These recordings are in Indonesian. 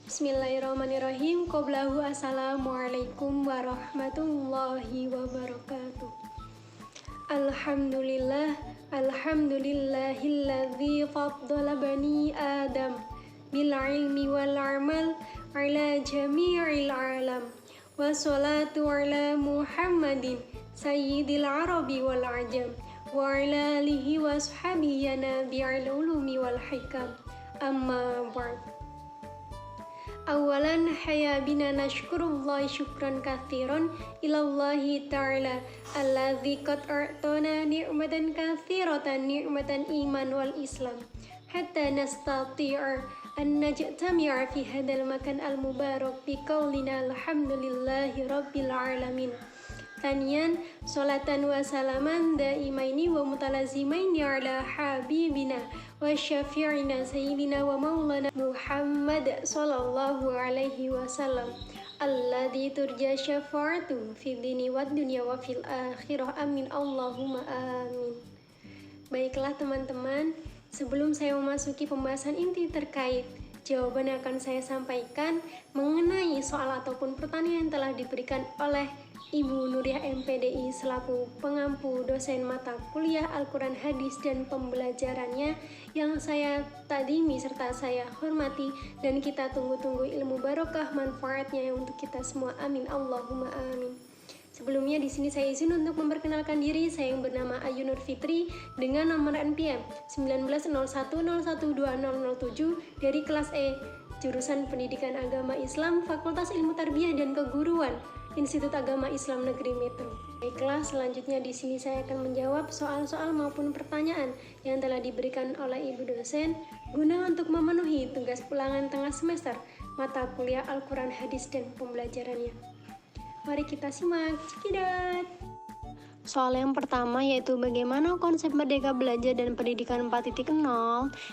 Bismillahirrahmanirrahim. Qoblahu assalamualaikum warahmatullahi wabarakatuh. Alhamdulillahilladzi faddala bani Adam bil ilmi wal amal ala jami'il alam. Wassalatu ala Muhammadin sayyidil arabi wal ajam wa ala alihi wa ashabihi nabi'il ulumi wal hikam. Amma ba'd. Awalan haya bina nashkurullahi syukran kathiran ilallahi ta'ala alladzi qad a'tana ni'matan kathiratan ni'matan iman wal islam hatta nastati'a an najtami'a fi hadal makan al mubarak bi qaulina alhamdulillahi rabbil alamin. Taniyan salatan wa salaman daimaini wa mutalazimaini ala habibina wa syafi'ina sayyidina wa maulana Muhammad sallallahu alaihi wasallam alladzi turja syafa'atu fid dini wad dunya wa fil akhirah. Amin Allahumma amin. Baiklah teman-teman, sebelum saya memasuki pembahasan inti terkait jawaban yang akan saya sampaikan mengenai soal ataupun pertanyaan yang telah diberikan oleh Ibu Nuriah MPDI selaku pengampu dosen mata kuliah Al-Quran Hadis dan pembelajarannya yang saya tadimi serta saya hormati, dan kita tunggu-tunggu ilmu barokah manfaatnya untuk kita semua. Amin Allahumma amin. Sebelumnya di sini saya izin untuk memperkenalkan diri. Saya yang bernama Ayu Nur Fitri dengan nomor NPM 1901012007 dari kelas E, jurusan Pendidikan Agama Islam, Fakultas Ilmu Tarbiyah dan Keguruan, Institut Agama Islam Negeri Metro. Baiklah, selanjutnya di sini saya akan menjawab soal-soal maupun pertanyaan yang telah diberikan oleh Ibu dosen guna untuk memenuhi tugas ulangan tengah semester mata kuliah Al-Quran Hadis dan pembelajarannya. Mari kita simak. Cekidat. Soal yang pertama yaitu bagaimana konsep Merdeka Belajar dan Pendidikan 4.0.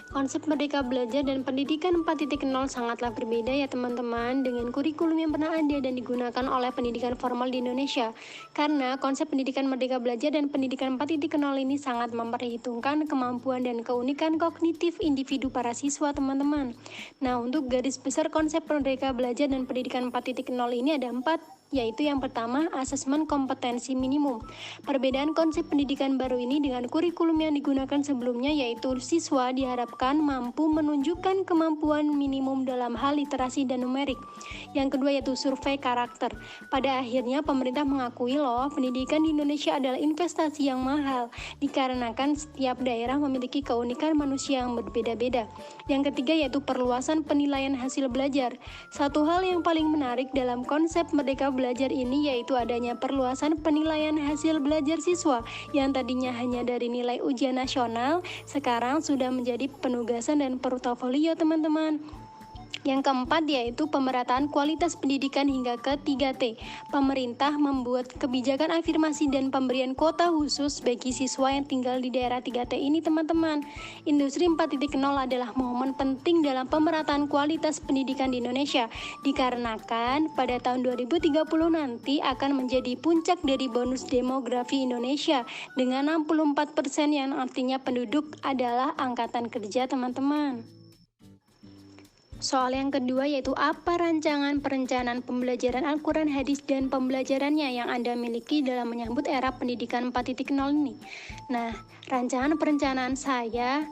Konsep Merdeka Belajar dan Pendidikan 4.0 sangatlah berbeda ya teman-teman dengan kurikulum yang pernah ada dan digunakan oleh pendidikan formal di Indonesia. Karena konsep pendidikan Merdeka Belajar dan Pendidikan 4.0 ini sangat memperhitungkan kemampuan dan keunikan kognitif individu para siswa teman-teman. Nah, untuk garis besar konsep Merdeka Belajar dan Pendidikan 4.0 ini ada 4, yaitu yang pertama, asesmen kompetensi minimum. Perbedaan konsep pendidikan baru ini dengan kurikulum yang digunakan sebelumnya yaitu siswa diharapkan mampu menunjukkan kemampuan minimum dalam hal literasi dan numerik. Yang kedua yaitu survei karakter. Pada akhirnya pemerintah mengakui loh, pendidikan di Indonesia adalah investasi yang mahal dikarenakan setiap daerah memiliki keunikan manusia yang berbeda-beda. Yang ketiga yaitu perluasan penilaian hasil belajar. Satu hal yang paling menarik dalam konsep Merdeka Belajar ini yaitu adanya perluasan penilaian hasil belajar siswa yang tadinya hanya dari nilai ujian nasional, sekarang sudah menjadi penugasan dan portofolio teman-teman. Yang keempat yaitu pemerataan kualitas pendidikan hingga ke 3T. Pemerintah membuat kebijakan afirmasi dan pemberian kuota khusus bagi siswa yang tinggal di daerah 3T ini teman-teman. Industri 4.0 adalah momen penting dalam pemerataan kualitas pendidikan di Indonesia, dikarenakan pada tahun 2030 nanti akan menjadi puncak dari bonus demografi Indonesia dengan 64% yang artinya penduduk adalah angkatan kerja teman-teman. Soal yang kedua yaitu apa rancangan perencanaan pembelajaran Al-Quran Hadis dan pembelajarannya yang Anda miliki dalam menyambut era pendidikan 4.0 ini. Nah, rancangan perencanaan saya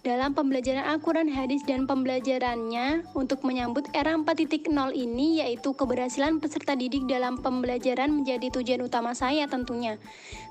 dalam pembelajaran Al-Quran Hadis dan pembelajarannya untuk menyambut era 4.0 ini yaitu keberhasilan peserta didik dalam pembelajaran menjadi tujuan utama saya tentunya.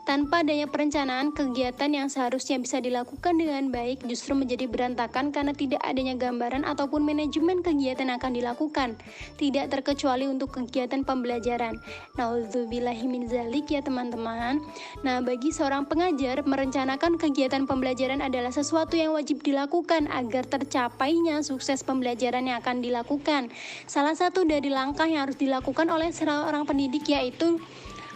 Tanpa adanya perencanaan, kegiatan yang seharusnya bisa dilakukan dengan baik justru menjadi berantakan karena tidak adanya gambaran ataupun manajemen kegiatan yang akan dilakukan, tidak terkecuali untuk kegiatan pembelajaran. Nauzubillahi min zalik ya teman-teman. Nah, bagi seorang pengajar, merencanakan kegiatan pembelajaran adalah sesuatu yang wajib dilakukan agar tercapainya sukses pembelajaran yang akan dilakukan. Salah satu dari langkah yang harus dilakukan oleh seorang pendidik yaitu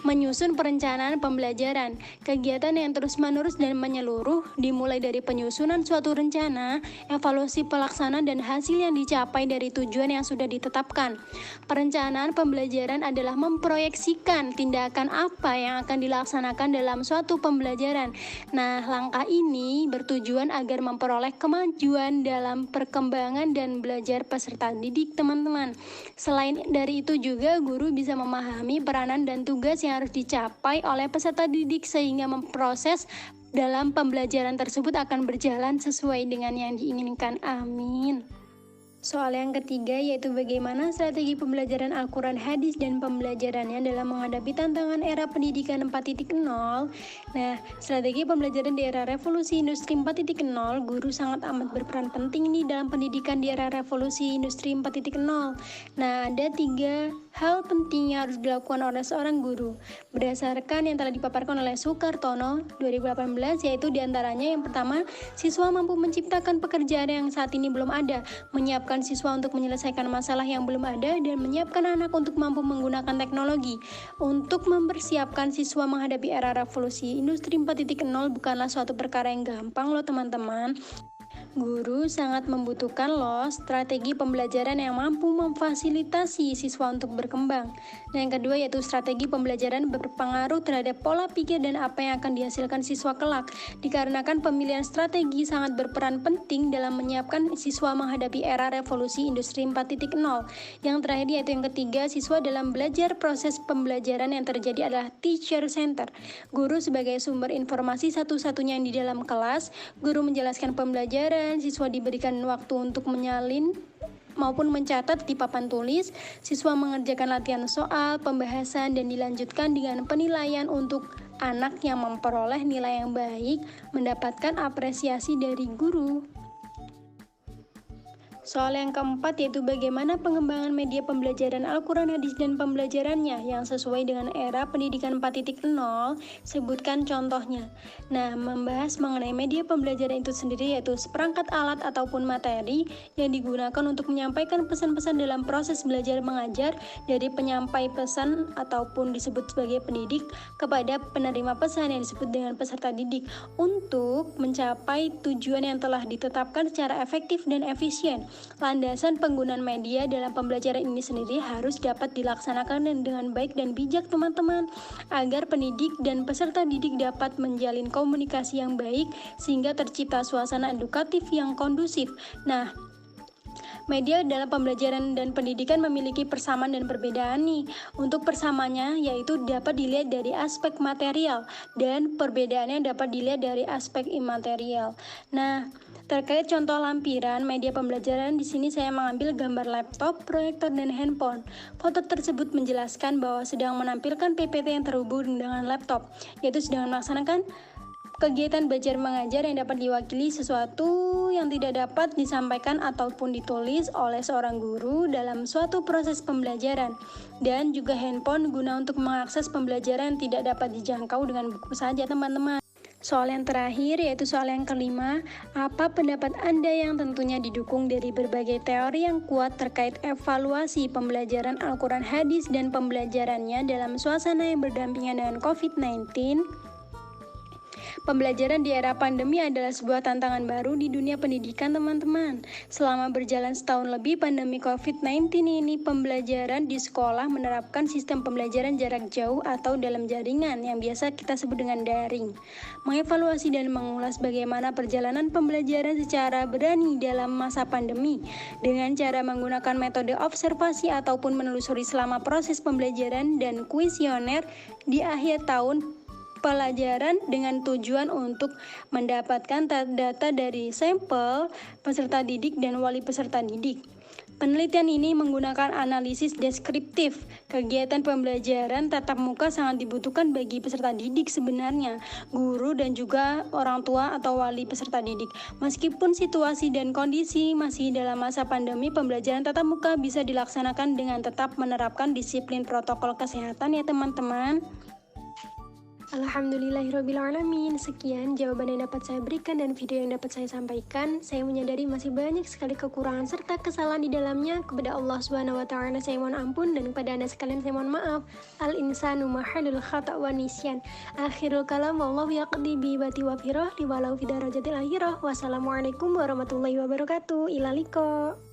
Menyusun perencanaan pembelajaran. Kegiatan yang terus-menerus dan menyeluruh dimulai dari penyusunan suatu rencana, evaluasi pelaksanaan dan hasil yang dicapai dari tujuan yang sudah ditetapkan. Perencanaan pembelajaran adalah memproyeksikan tindakan apa yang akan dilaksanakan dalam suatu pembelajaran. Nah, langkah ini bertujuan agar memperoleh kemajuan dalam perkembangan dan belajar peserta didik, teman-teman. Selain dari itu juga guru bisa memahami peranan dan tugas yang harus dicapai oleh peserta didik sehingga memproses dalam pembelajaran tersebut akan berjalan sesuai dengan yang diinginkan. Amin. Soal yang ketiga yaitu bagaimana strategi pembelajaran Al-Quran, hadis, dan pembelajarannya dalam menghadapi tantangan era pendidikan 4.0. Nah, strategi pembelajaran di era revolusi industri 4.0, guru sangat amat berperan penting nih dalam pendidikan di era revolusi industri 4.0. Nah, ada 3 hal penting yang harus dilakukan oleh seorang guru berdasarkan yang telah dipaparkan oleh Sukartono 2018, yaitu diantaranya yang pertama, siswa mampu menciptakan pekerjaan yang saat ini belum ada, menyiapkan siswa untuk menyelesaikan masalah yang belum ada, dan menyiapkan anak untuk mampu menggunakan teknologi. Untuk mempersiapkan siswa menghadapi era revolusi industri 4.0 bukanlah suatu perkara yang gampang loh teman-teman. Guru sangat membutuhkan loh strategi pembelajaran yang mampu memfasilitasi siswa untuk berkembang. Nah, yang kedua yaitu strategi pembelajaran berpengaruh terhadap pola pikir dan apa yang akan dihasilkan siswa kelak. Dikarenakan pemilihan strategi sangat berperan penting dalam menyiapkan siswa menghadapi era revolusi industri 4.0. Yang terakhir yaitu yang ketiga, siswa dalam belajar proses pembelajaran yang terjadi adalah teacher center. Guru sebagai sumber informasi satu-satunya yang di dalam kelas, guru menjelaskan pembelajaran, siswa diberikan waktu untuk menyalin maupun mencatat di papan tulis, siswa mengerjakan latihan soal, pembahasan, dan dilanjutkan dengan penilaian untuk anak yang memperoleh nilai yang baik, mendapatkan apresiasi dari guru. Soal yang keempat yaitu bagaimana pengembangan media pembelajaran Al-Quran, hadis, dan pembelajarannya yang sesuai dengan era pendidikan 4.0, sebutkan contohnya. Nah, membahas mengenai media pembelajaran itu sendiri yaitu seperangkat alat ataupun materi yang digunakan untuk menyampaikan pesan-pesan dalam proses belajar mengajar dari penyampai pesan ataupun disebut sebagai pendidik kepada penerima pesan yang disebut dengan peserta didik untuk mencapai tujuan yang telah ditetapkan secara efektif dan efisien. Landasan penggunaan media dalam pembelajaran ini sendiri harus dapat dilaksanakan dengan baik dan bijak teman-teman, agar pendidik dan peserta didik dapat menjalin komunikasi yang baik sehingga tercipta suasana edukatif yang kondusif. Nah, media dalam pembelajaran dan pendidikan memiliki persamaan dan perbedaan nih. Untuk persamaannya yaitu dapat dilihat dari aspek material dan perbedaannya dapat dilihat dari aspek imaterial. Nah, terkait contoh lampiran media pembelajaran, di sini saya mengambil gambar laptop, proyektor, dan handphone. Foto tersebut menjelaskan bahwa sedang menampilkan PPT yang terhubung dengan laptop, yaitu sedang melaksanakan kegiatan belajar mengajar yang dapat diwakili sesuatu yang tidak dapat disampaikan ataupun ditulis oleh seorang guru dalam suatu proses pembelajaran, dan juga handphone guna untuk mengakses pembelajaran yang tidak dapat dijangkau dengan buku saja teman-teman. Soal yang terakhir yaitu soal yang kelima, apa pendapat Anda yang tentunya didukung dari berbagai teori yang kuat terkait evaluasi pembelajaran Al-Quran, hadis, dan pembelajarannya dalam suasana yang berdampingan dengan COVID-19? Pembelajaran di era pandemi adalah sebuah tantangan baru di dunia pendidikan teman-teman. Selama berjalan setahun lebih pandemi COVID-19 ini, pembelajaran di sekolah menerapkan sistem pembelajaran jarak jauh atau dalam jaringan yang biasa kita sebut dengan daring. Mengevaluasi dan mengulas bagaimana perjalanan pembelajaran secara berani dalam masa pandemi dengan cara menggunakan metode observasi ataupun menelusuri selama proses pembelajaran dan kuesioner di akhir tahun pelajaran dengan tujuan untuk mendapatkan data dari sampel peserta didik dan wali peserta didik. Penelitian ini menggunakan analisis deskriptif. Kegiatan pembelajaran tatap muka sangat dibutuhkan bagi peserta didik sebenarnya, guru dan juga orang tua atau wali peserta didik. Meskipun situasi dan kondisi masih dalam masa pandemi, pembelajaran tatap muka bisa dilaksanakan dengan tetap menerapkan disiplin protokol kesehatan ya teman-teman. Alhamdulillahirrabbilalamin. Sekian jawaban yang dapat saya berikan dan video yang dapat saya sampaikan. Saya menyadari masih banyak sekali kekurangan serta kesalahan di dalamnya. Kepada Allah Subhanahu wa taala saya mohon ampun, dan kepada Anda sekalian saya mohon maaf. Al insanu mahallul khata' wa nisyan. Akhirul kalam wallahu yaqdi bi bati wa firah li walau fi darajatil akhirah. Wassalamualaikum warahmatullahi wabarakatuh. Ila liqa.